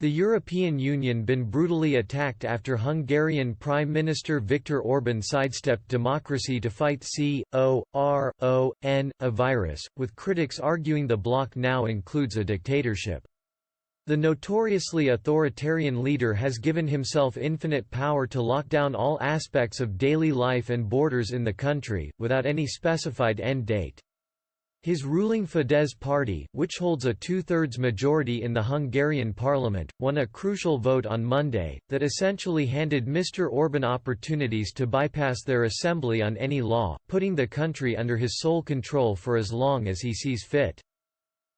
The European Union been brutally attacked after Hungarian Prime Minister Viktor Orban sidestepped democracy to fight c.o.r.o.n.avirus, with critics arguing the bloc now includes a dictatorship. The notoriously authoritarian leader has given himself infinite power to lock down all aspects of daily life and borders in the country, without any specified end date. His ruling Fidesz party, which holds a two-thirds majority in the Hungarian parliament, won a crucial vote on Monday, that essentially handed Mr. Orban opportunities to bypass their assembly on any law, putting the country under his sole control for as long as he sees fit.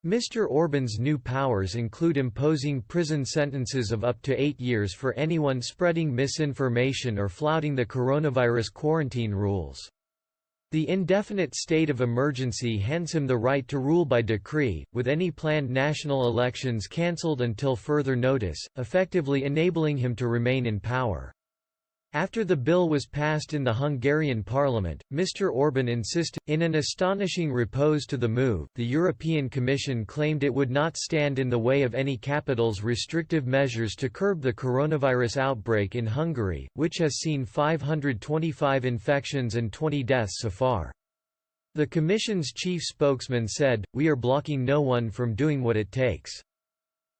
Mr. Orban's new powers include imposing prison sentences of up to 8 years for anyone spreading misinformation or flouting the coronavirus quarantine rules. The indefinite state of emergency hands him the right to rule by decree, with any planned national elections cancelled until further notice, effectively enabling him to remain in power. After the bill was passed in the Hungarian parliament, Mr. Orban insisted, in an astonishing repose to the move. The European Commission claimed it would not stand in the way of any capital's restrictive measures to curb the coronavirus outbreak in Hungary, which has seen 525 infections and 20 deaths so far. The Commission's chief spokesman said, "We are blocking no one from doing what it takes.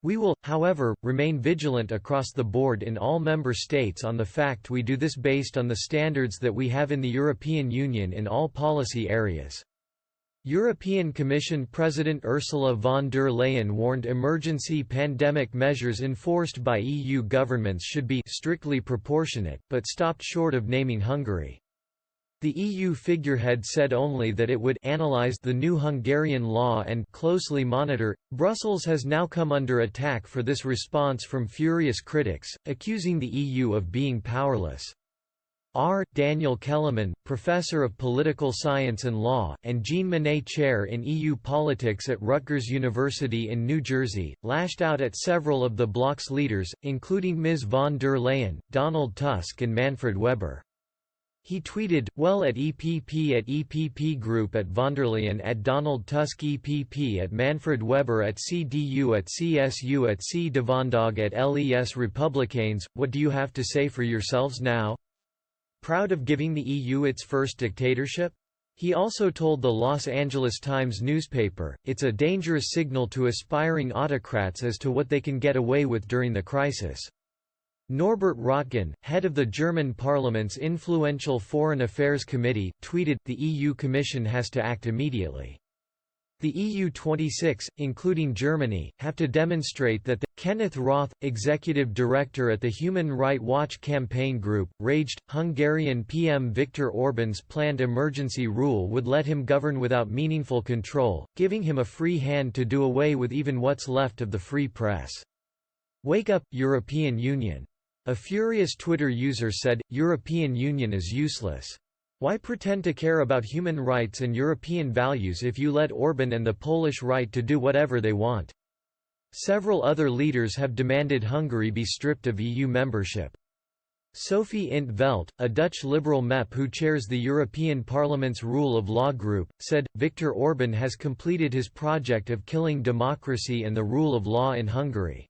We will, however, remain vigilant across the board in all member states on the fact we do this based on the standards that we have in the European Union in all policy areas." European Commission President Ursula von der Leyen warned emergency pandemic measures enforced by EU governments should be strictly proportionate, but stopped short of naming Hungary. The EU figurehead said only that it would analyze the new Hungarian law and closely monitor. Brussels has now come under attack for this response from furious critics, accusing the EU of being powerless. Daniel Kellerman, professor of political science and law, and Jean Monnet chair in EU politics at Rutgers University in New Jersey, lashed out at several of the bloc's leaders, including Ms. von der Leyen, Donald Tusk and Manfred Weber. He tweeted, "Well at EPP Group at von der Leyen at Donald Tusk EPP at Manfred Weber at CDU at CSU at C. Devondog at LES Republicains, what do you have to say for yourselves now? Proud of giving the EU its first dictatorship?" He also told the Los Angeles Times newspaper, "It's a dangerous signal to aspiring autocrats as to what they can get away with during the crisis." Norbert Röttgen, head of the German parliament's influential Foreign Affairs Committee, tweeted, "The EU Commission has to act immediately. The EU 26, including Germany, have to demonstrate that the." Kenneth Roth, executive director at the Human Rights Watch campaign group, raged, Hungarian PM Viktor Orban's planned emergency rule would let him govern without meaningful control, giving him a free hand to do away with even what's left of the free press. "Wake up, European Union." A furious Twitter user said, "European Union is useless. Why pretend to care about human rights and European values if you let Orban and the Polish right to do whatever they want?" Several other leaders have demanded Hungary be stripped of EU membership. Sophie in 't Veld, a Dutch liberal MEP who chairs the European Parliament's Rule of Law Group, said, "Viktor Orban has completed his project of killing democracy and the rule of law in Hungary.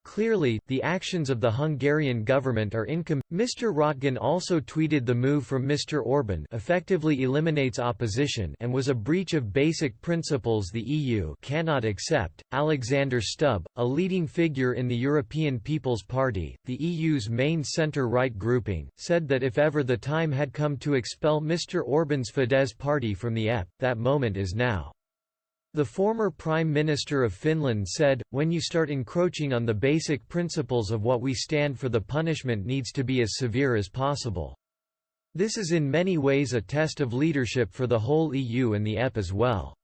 Clearly, the actions of the Hungarian government are Mr. Röttgen also tweeted the move from Mr. Orban effectively eliminates opposition and was a breach of basic principles the EU cannot accept. Alexander Stubb, a leading figure in the European People's Party, the EU's main centre-right grouping, said that if ever the time had come to expel Mr. Orban's Fidesz party from the EP, that moment is now. The former Prime Minister of Finland said, "When you start encroaching on the basic principles of what we stand for, the punishment needs to be as severe as possible." This is in many ways a test of leadership for the whole EU and the EP as well.